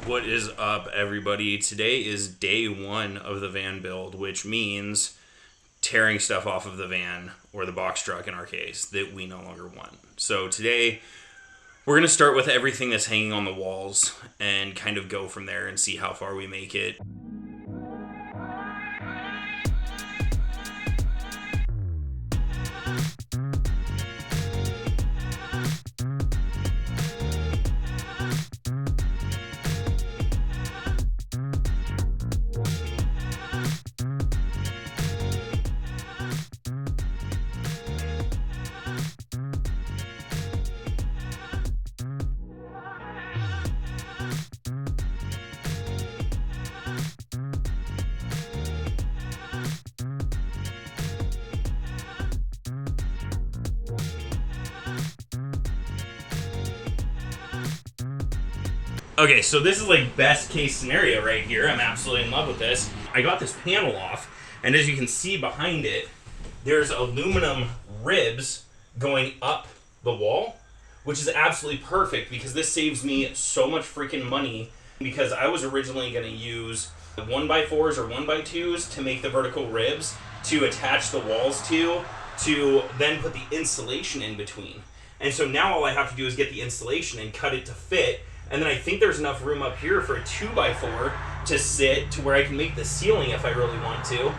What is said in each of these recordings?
What is up, everybody? Today is day one of the van build, which means tearing stuff off of the van, or the box truck in our case, that we no longer want. So today, we're going to start with everything that's hanging on the walls and kind of go from there and see how far we make it. Okay, so this is like best case scenario right here. I'm absolutely in love with this. I got this panel off, and as you can see behind it, there's aluminum ribs going up the wall, which is absolutely perfect because this saves me so much freaking money, because I was originally going to use 1x4s or 1x2s to make the vertical ribs to attach the walls to then put the insulation in between. And so now all I have to do is get the insulation and cut it to fit. And then I think there's enough room up here for a 2x4 to sit to where I can make the ceiling if I really want to.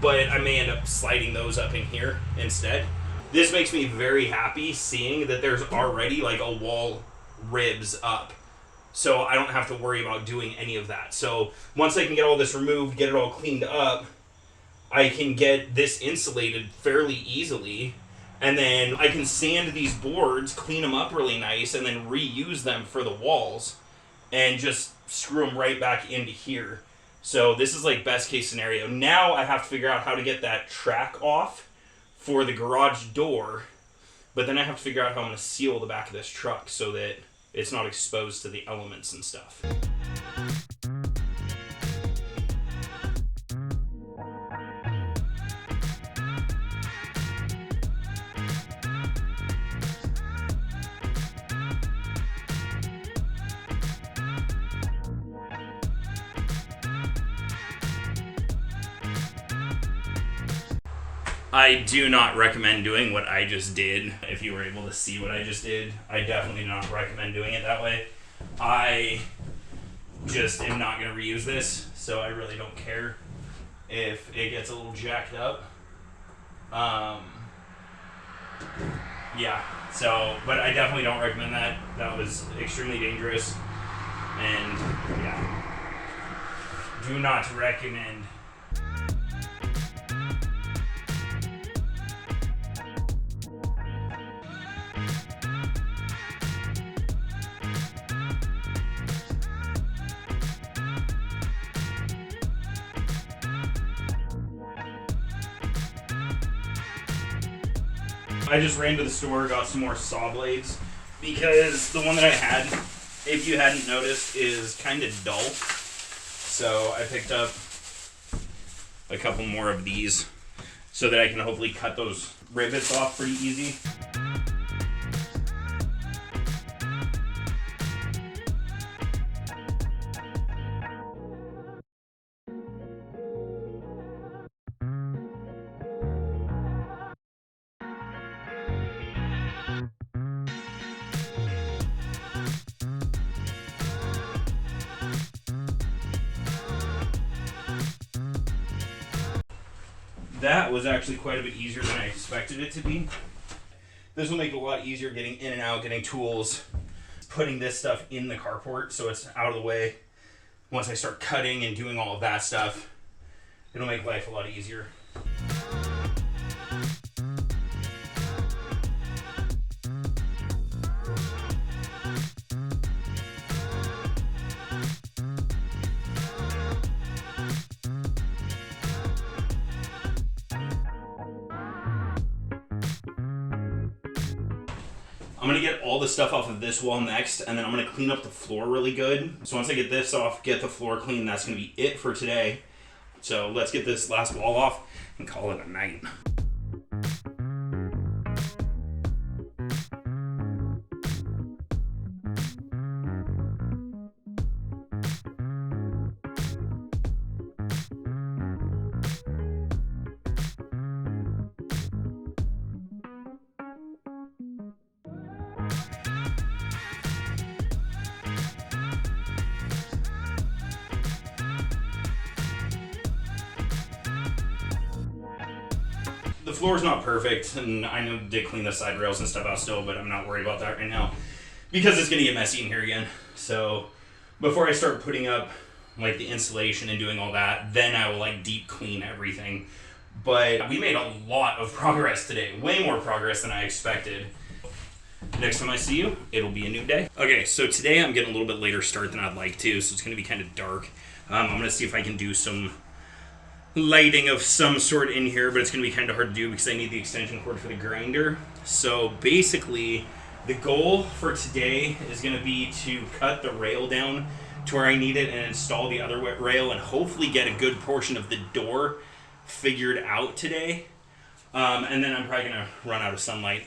But I may end up sliding those up in here instead. This makes me very happy seeing that there's already like a wall ribs up. So I don't have to worry about doing any of that. So once I can get all this removed, get it all cleaned up, I can get this insulated fairly easily. And then I can sand these boards, clean them up really nice, and then reuse them for the walls and just screw them right back into here. So this is like best case scenario. Now I have to figure out how to get that track off for the garage door, but then I have to figure out how I'm going to seal the back of this truck so that it's not exposed to the elements and stuff. I do not recommend doing what I just did. If you were able to see what I just did, I definitely do not recommend doing it that way. I just am not going to reuse this, so I really don't care if it gets a little jacked up. Yeah, so, but I definitely don't recommend that. That was extremely dangerous, and yeah, do not recommend. I just ran to the store, got some more saw blades, because the one that I had, if you hadn't noticed, is kind of dull. So I picked up a couple more of these so that I can hopefully cut those rivets off pretty easy. That was actually quite a bit easier than I expected it to be. This will make it a lot easier getting in and out, getting tools, putting this stuff in the carport so it's out of the way. Once I start cutting and doing all of that stuff, it'll make life a lot easier. I'm going to get all the stuff off of this wall next, and then I'm going to clean up the floor really good. So once I get this off, get the floor clean, that's going to be it for today. So let's get this last wall off and call it a night. the floor is not perfect, and I know did clean the side rails and stuff out still, but I'm not worried about that right now because it's gonna get messy in here again. So before I start putting up like the insulation and doing all that, then I will like deep clean everything. But we made a lot of progress today, way more progress than I expected. Next time I see you, it'll be a new day. Okay, so today I'm getting a little bit later start than I'd like to, so it's gonna be kind of dark. I'm gonna see if I can do some lighting of some sort in here, but it's going to be kind of hard to do because I need the extension cord for the grinder. So basically, the goal for today is going to be to cut the rail down to where I need it and install the other rail and hopefully get a good portion of the door figured out today. And then I'm probably going to run out of sunlight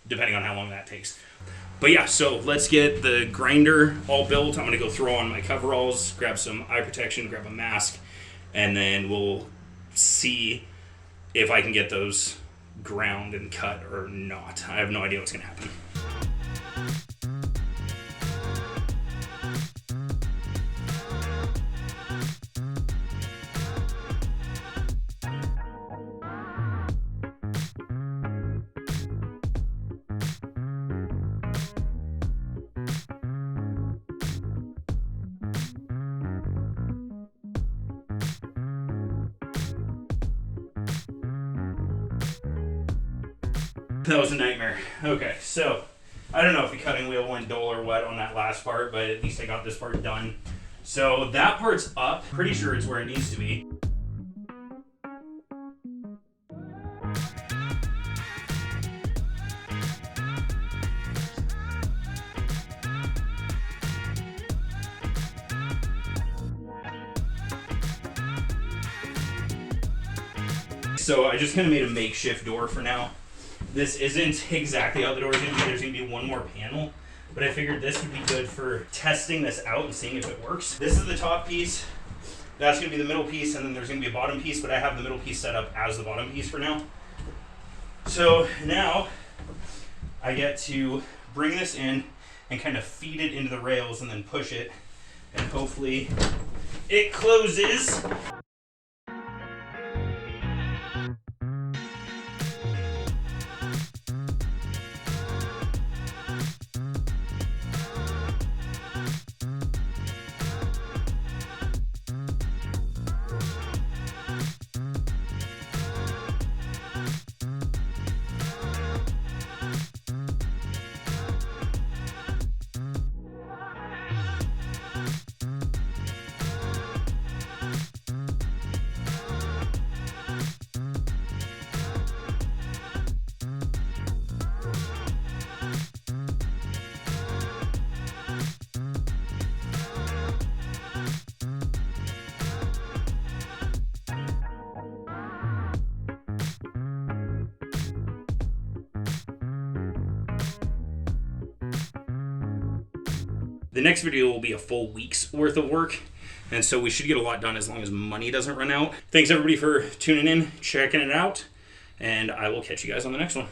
depending on how long that takes. But yeah, so let's get the grinder all built. I'm going to go throw on my coveralls, grab some eye protection, grab a mask, and then we'll see if I can get those ground and cut or not. I have no idea what's going to happen. That was a nightmare. Okay, so I don't know if the cutting wheel went dull or what on that last part, but at least I got this part done. So that part's up. Pretty sure it's where it needs to be. So I just kind of made a makeshift door for now. This isn't exactly how the door is going to be. There's going to be one more panel, but I figured this would be good for testing this out and seeing if it works. This is the top piece. That's going to be the middle piece, and then there's going to be a bottom piece, but I have the middle piece set up as the bottom piece for now. So now I get to bring this in and kind of feed it into the rails and then push it, and hopefully it closes. The next video will be a full week's worth of work, and so we should get a lot done as long as money doesn't run out. Thanks everybody for tuning in, checking it out, and I will catch you guys on the next one.